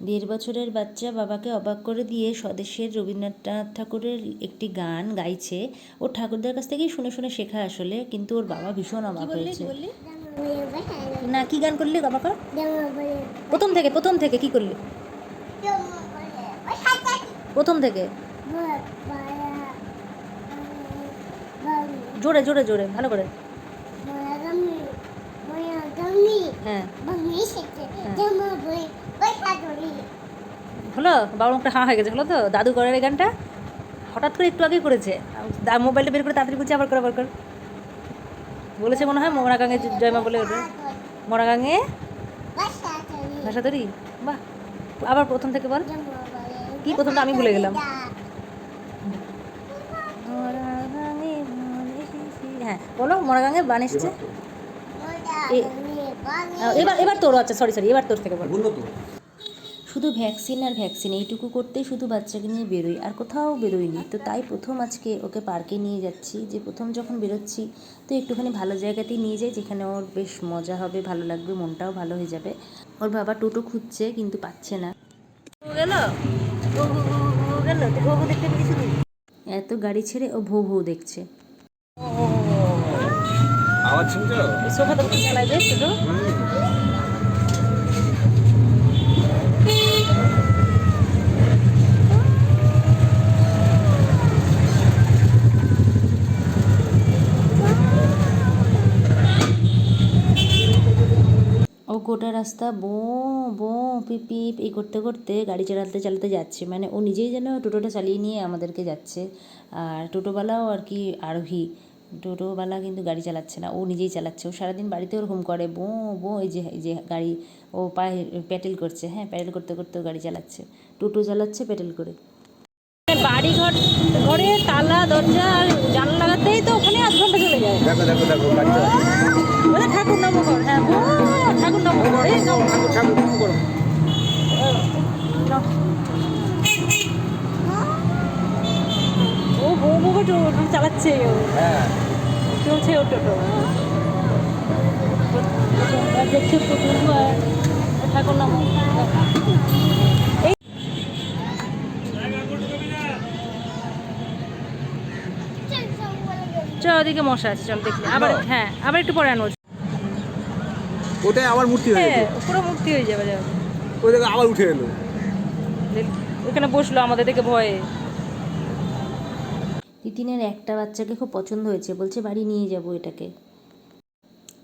1.5 বছরের বাচ্চা বাবাকে অবাক করে দিয়ে স্বদেশের রবীন্দ্রনাথ ঠাকুরের একটি গান গাইছে। ওর ঠাকুরদার কাছ থেকেই শুনে শুনে শেখা আসলে, কিন্তু ওর বাবা ভীষণ অবাক হয়েছে। না, কি গান করলি বাবাকে? প্রথম থেকে কি করলি? প্রথম থেকে জোরে জোরে জোরে ভালো করে। হ্যাঁ হলো, বাবার মুখটা হাঁ হয়ে গেছে। হলো তো, দাদু করার এই গানটা হঠাৎ করে একটু আগেই করেছে। মোবাইলটা বের করে তাড়াতাড়ি করছে, আবার কর বলেছে মনে হয় মরাগাঙে জয়মা বলে ওটা মরাগাঙে ভাষা ধরি। বাহ, আবার প্রথম থেকে বল। কি প্রথমটা আমি ভুলে গেলাম। হ্যাঁ বলো, মরাগাঙে বান এসছে। এবার তোর, আচ্ছা সরি এবার তোর থেকে বল। শুধু ভ্যাকসিন আর ভ্যাকসিন এইটুকু করতেই শুধু বাচ্চাকে নিয়ে বেরোই, আর কোথাও বেরোইনি। তো তাই প্রথম আজকে ওকে পার্কে নিয়ে যাচ্ছি। যে প্রথম যখন বেরোচ্ছি তো একটুখানি ভালো জায়গাতেই নিয়ে যাই, যেখানে ওর বেশ মজা হবে, ভালো লাগবে, মনটাও ভালো হয়ে যাবে। ওর বাবা টোটো খুঁজছে কিন্তু পাচ্ছে না। এত গাড়ি ছেড়ে ও ভৌ ভৌ দেখছে। সোফা তো চালায় যায় ছোটো। ও গোটা রাস্তা বো বো পিপ পিপ এই করতে করতে গাড়ি চালাতে চালাতে যাচ্ছে। মানে ও নিজেই যেন টোটোটা চালিয়ে নিয়ে আমাদেরকে যাচ্ছে। আর টোটোওয়ালাও আর কি আরোহী, টোটোওয়ালা কিন্তু গাড়ি চালাচ্ছে না, ও নিজেই চালাচ্ছে। ও সারাদিন বাড়িতে ওরকম করে, বো বো এই যে গাড়ি ও পায়ে প্যাটেল করছে। হ্যাঁ, প্যাটেল করতে করতে ও গাড়ি চালাচ্ছে, টোটো চালাচ্ছে প্যাটেল করে। বাড়ি ঘরে তালা দরজা আর জানলা লাগাতেই তো ওখানে 1 ঘন্টা চলে যায়। দেখো দেখো দেখো ঠাকুর নাম কর। হ্যাঁ ঠাকুর নাম কর, এই নাও ঠাকুর নাম করো। ও বউ বউ টোটো চালাচ্ছে, হ্যাঁ চলছে ও টোটো। দেখছে প্রথমবার ঠাকুর নাম। চল ওদিকে মশা আছে, চল দেখি আবার। হ্যাঁ আবার একটু পরে আনবো। ওটাই আবার মূর্তি হয়ে যাবে, পুরো মূর্তি হয়ে যাবে। ওই দেখো আবার উঠে এলো, ওখানে বসলো আমাদের দেখে ভয়ে। তিতিনের একটা বাচ্চাকে খুব পছন্দ হয়েছে, বলছে বাড়ি নিয়ে যাব এটাকে।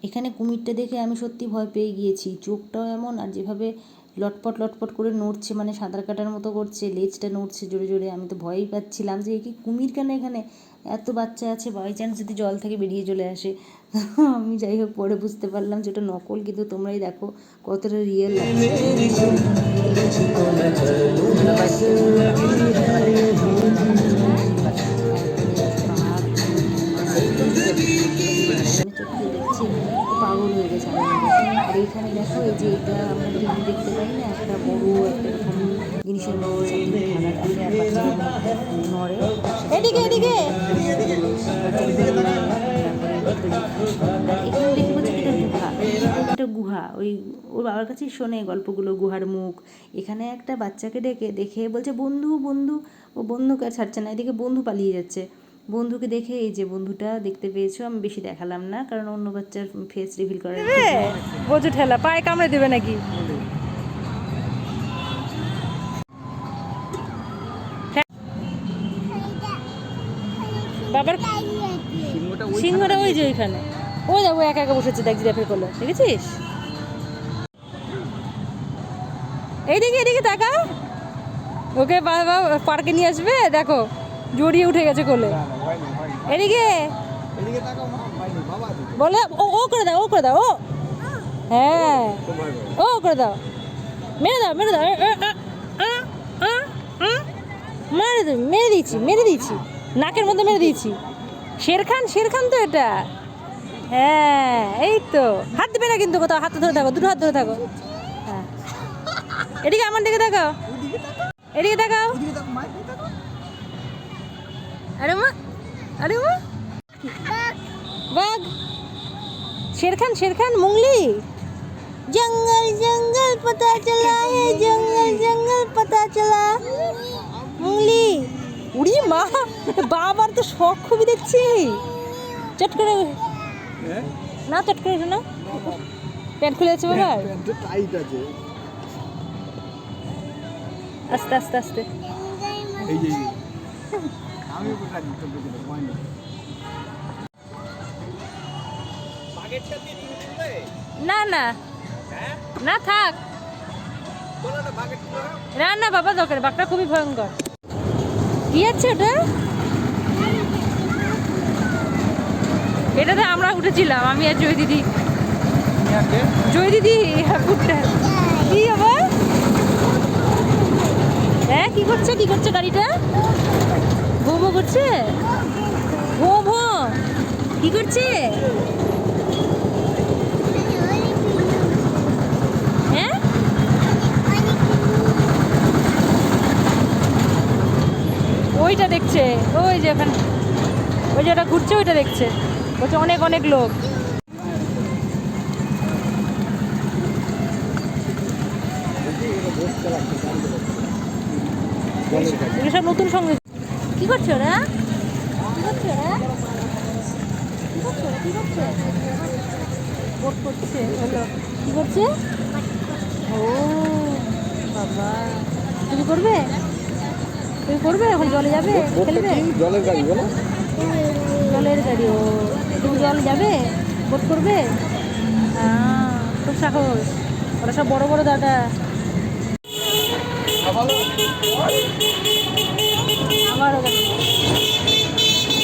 এখানে কুমিরটা দেখে আমি সত্যি ভয় পেয়ে গিয়েছি। চোখটাও এমন, আর যেভাবে লটপট লটপট করে নড়ছে, মানে সাঁতার কাটার মতো করছে, লেজটা নড়ছে জোরে জোরে। আমি তো ভয়ই পাচ্ছিলাম যে কি কুমির কেন এখানে, এত বাচ্চা আছে, বাই চান্স যদি জল থেকে বেরিয়ে চলে আসে। আমি যাই হোক পরে বুঝতে পারলাম যে ওটা নকল, কিন্তু তোমরাই দেখো কতটা রিয়েল লাগছে। চোখে দেখছি পাগল হয়ে গেছে। আর এইখানে দেখো, এই যে এটা আমরা টিভি দেখতে পাই না, একটা বড় একটা এরকম জিনিসের মধ্যে চারদিকে ঢাকা থাকে আর বাচ্চাদের নড়ে। এদিকে এদিকে এখানে দেখতে পাচ্ছি এটা গুহা, একটা গুহা। ওই ওর বাবার কাছেই শোনে গল্পগুলো, গুহার মুখ। এখানে একটা বাচ্চাকে দেখে বলছে বন্ধু বন্ধু, ও বন্ধুকে আর ছাড়ছে না। এদিকে বন্ধু পালিয়ে যাচ্ছে। বন্ধুকে দেখে, এই যে বন্ধুটা দেখতে পেয়েছো, আমি বেশি দেখালাম না কারণ অন্য বাচ্চার ফেস রিভিল করে। বোঝো ঠেলা, পায়ে কামড়ে দেবে নাকি? বাবার সিংহটা ওই যে ওইখানে, ও যাবো একা একা বসেছে, দেখ জিরাফের কোলে, দেখেছিস? এইদিকে এদিকে তাকাও, ওকে বাবা পার্কে নিয়ে আসবে, দেখো জড়িয়ে উঠে গেছে কোলে। এদিকে বলে ও করে দাও, ও করে দাও, ও হ্যাঁ ও করে দাও, মেরে দাও মেরে দাও, মেরে দিয়েছি নাকের মধ্যে মেরে দিয়েছি। শেরখান তো এটা। হ্যাঁ এই তো, হাত দেবে না কিন্তু, কোথাও হাত ধরে থাকো, দুটো হাত ধরে থাকো। হ্যাঁ এদিকে আমার দিকে তাকাও, এদিকে তাকাও। আরে মা, আরে মা, বাঘ, শেরখান মুংলি। জঙ্গল জঙ্গল পতা চলা হে, জঙ্গল চলো মুঙ্গলি। উড়ি মা, বাবার তো শখ খুবই দেখছি। চট করে হ্যাঁ না, চট করে না, প্যান্ট খুলে যাচ্ছে বাবার। প্যান্টটা টাইট আছে। আস্তে আস্তে আস্তে। এই যে আমি কোথায় দিতে বলছি পয়েন্ট বাকেটটা দিয়ে তুমি তুলবে? না না হ্যাঁ না, থাক। বলো না বাকেট তুলো। না না বাবা, দরকার, বাঘটা খুবই ভয়ঙ্কর। কি আছে ওটা? এটাতে আমরা উঠেছিলাম, আমি আর জয় দিদি। জয় দিদি পুটটা কি আবার? হ্যাঁ, কি করছে কি করছে গাড়িটা? ভো ভো করছে, ভো ভো কি করছে? হ্যাঁ, ওইটা দেখছে, ওই যে ওখানে, ওই যেটা ঘুরছে ওইটা দেখছে, বলছে অনেক অনেক লোক। এগুলো সব নতুন সঙ্গে। কি করছে ওরা? কি করছে ওরা? কি করছে ওরা? কি করছে? বোট করছে হলো। কি করছে? ও বাবা, তুমি করবে? তুমি করবে? এখন জলে যাবে, খেলবে? জলের গাড়ি বলো। জলের গাড়ি। ও, তুমি জল যাবে, বোট করবে? খুব সাহস, ওরা সব বড় বড় দাদা। আমারও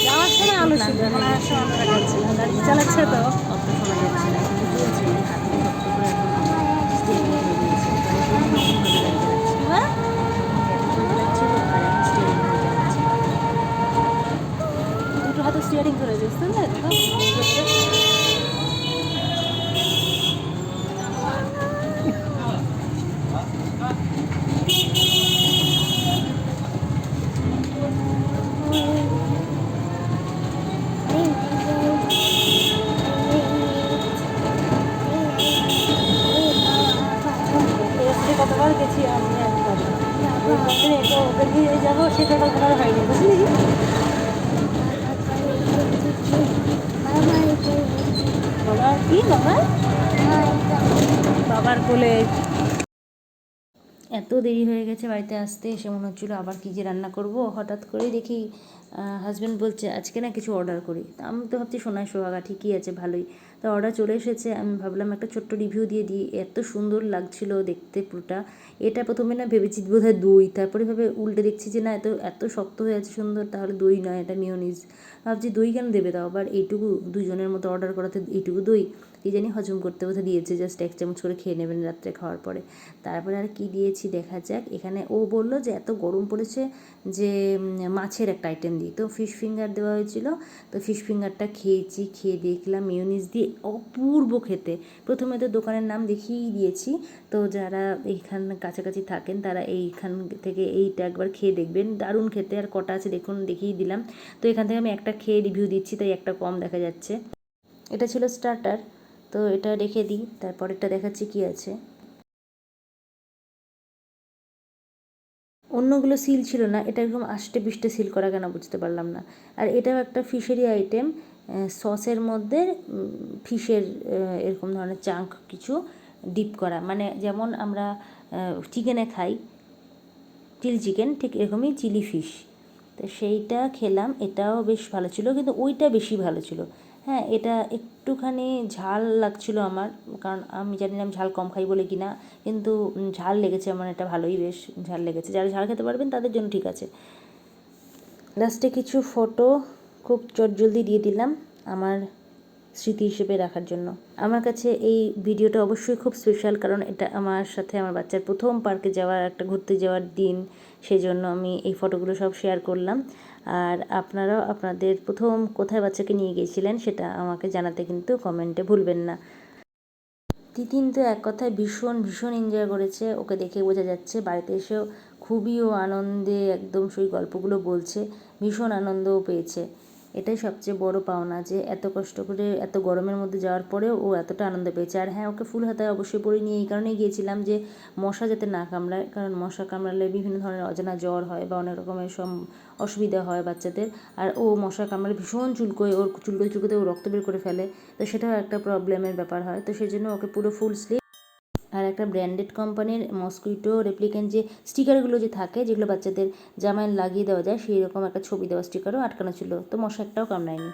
যাওয়ার সময় আলো ছিল, এখন আর সময় আমরা যাচ্ছি না, গাড়ি চালাচ্ছে তো অত শোনা যাচ্ছে না, কিন্তু চলছে হাত দিয়ে শক্ত করে এখন স্টিয়ারিং ধরে দিয়েছে। হ্যাঁ, দুটো হাতে স্টিয়ারিং ধরে দিয়েছে, কতবার গেছি আমি একবার, ওকে দিয়ে যাবো সেটা কখনো হয়নি, বুঝলি? বাবা কি বাবা, বাবার কোলে। এত দেরি হয়ে গেছে বাড়িতে আসতে, এসে মনে হচ্ছিলো আবার কী যে রান্না করব। হঠাৎ করেই দেখি হাজব্যান্ড বলছে আজকে না কিছু অর্ডার করি। তা আমি তো ভাবছি সোনায় সোহাগা, ঠিকই আছে, ভালোই। তো অর্ডার চলে এসেছে, আমি ভাবলাম একটা ছোট্ট রিভিউ দিয়ে দিই। এত সুন্দর লাগছিল দেখতে পুরোটা। এটা প্রথমে না ভেবেছি বোধহয় দই, তারপরে ভাবে উল্টে দেখছি যে না, এত এত শক্ত হয়ে আছে সুন্দর, তাহলে দই নয়, এটা মিওনিজ। ভাবছি দই কেন দেবে, তাও আবার এইটুকু দুজনের মতো অর্ডার করাতে এইটুকু দই, কি জানি হজম করতে বোধহয় দিয়েছে, জাস্ট 1 চামচ করে খেয়ে নেবেন রাত্রে খাওয়ার পরে। তারপরে আর কি দিয়েছি দেখা যাক। এখানে ও বলল যে এত গরম পড়েছে যে মাছের একটা আইটেম দিই, তো ফিশ ফিঙ্গার দেওয়া হয়েছিল। তো ফিশ ফিঙ্গারটা খেয়েছি, খেয়ে দেখলাম মিওনিজ দিয়ে অপূর্ব খেতে। প্রথমে তো দোকানের নাম দেখিয়েই দিয়েছি, তো যারা এইখান কাছাকাছি থাকেন তারা এইখান থেকে এইটা একবার খেয়ে দেখবেন, দারুণ খেতে। আর কটা আছে দেখুন, দেখিয়ে দিলাম। তো এখান থেকে আমি একটা খেয়ে রিভিউ দিচ্ছি, তাই একটা কম দেখা যাচ্ছে। এটা ছিল স্টার্টার, তো এটা রেখে দিই, তারপরেরটা দেখাচ্ছি কি আছে। অন্যগুলো সিল ছিল না, এটা একদম আষ্টে পিষ্টে সিল করা, কেন বুঝতে পারলাম না। আর এটাও একটা ফিশেরই আইটেম, সসের মধ্যে ফিশের এরকম ধরনের চাঙ্ক কিছু ডিপ করা, মানে যেমন আমরা চিকেনে খাই চিলি চিকেন, ঠিক এরকমই চিলি ফিশ। তো সেইটা খেলাম, এটাও বেশ ভালো ছিল, কিন্তু ওইটা বেশি ভালো ছিল। হ্যাঁ, এটা একটুখানি ঝাল লাগছিল আমার, কারণ আমি জানি না আমি ঝাল কম খাই বলে কিনা, কিন্তু ঝাল লেগেছে আমার, এটা ভালোই বেশ ঝাল লেগেছে। যারা ঝাল খেতে পারবেন তাদের জন্য ঠিক আছে। লাস্টে কিছু ফটো খুব চটজলদি দিয়ে দিলাম আমার স্মৃতি হিসেবে রাখার জন্য। আমার কাছে এই ভিডিওটা অবশ্যই খুব স্পেশাল, কারণ এটা আমার সাথে আমার বাচ্চার প্রথম পার্কে যাওয়ার, একটা ঘুরতে যাওয়ার দিন, সেজন্য আমি এই ফটোগুলো সব শেয়ার করলাম। আর আপনারাও আপনাদের প্রথম কোথায় বাচ্চাকে নিয়ে গিয়েছিলেন সেটা আমাকে জানাতে কিন্তু কমেন্টে ভুলবেন না। তিতিন তো এক কথায় ভীষণ ভীষণ এনজয় করেছে, ওকে দেখে বোঝা যাচ্ছে। বাড়িতে এসেও খুবই ও আনন্দে একদম সেই গল্পগুলো বলছে, ভীষণ আনন্দও পেয়েছে। এটাই সবচেয়ে বড় পাওনা, যে এত কষ্ট করে এত গরমের মধ্যে যাওয়ার পরেও ও এতটা আনন্দ পেয়েছে। আর হ্যাঁ, ওকে ফুল হাতা অবশ্যই পরিয়ে নিয়ে এই কারণেই গিয়েছিলাম যে মশা যাতে না কামড়ায়, কারণ মশা কামড়ালে বিভিন্ন ধরনের অজানা জ্বর হয় বা অনেক রকমের অসুবিধা হয় বাচ্চাদের। আর ও মশা কামড়ালে ভীষণ চুলকোয়, ওর চুলকোতে চুলকোতে ও রক্ত বের করে ফেলে, তো সেটাও একটা প্রবলেমের ব্যাপার হয়। তো সেই জন্য ওকে পুরো ফুল স্লিভ আর একটা ব্র্যান্ডেড কোম্পানির মসকুইটো রেপ্লিকেন্ট যে স্টিকারগুলো যে থাকে, যেগুলো বাচ্চাদের জামায় লাগিয়ে দেওয়া যায়, সেই রকম একটা ছবি দেওয়া স্টিকারও আটকানো ছিল, তো মশা একটাও কামড়ায়নি।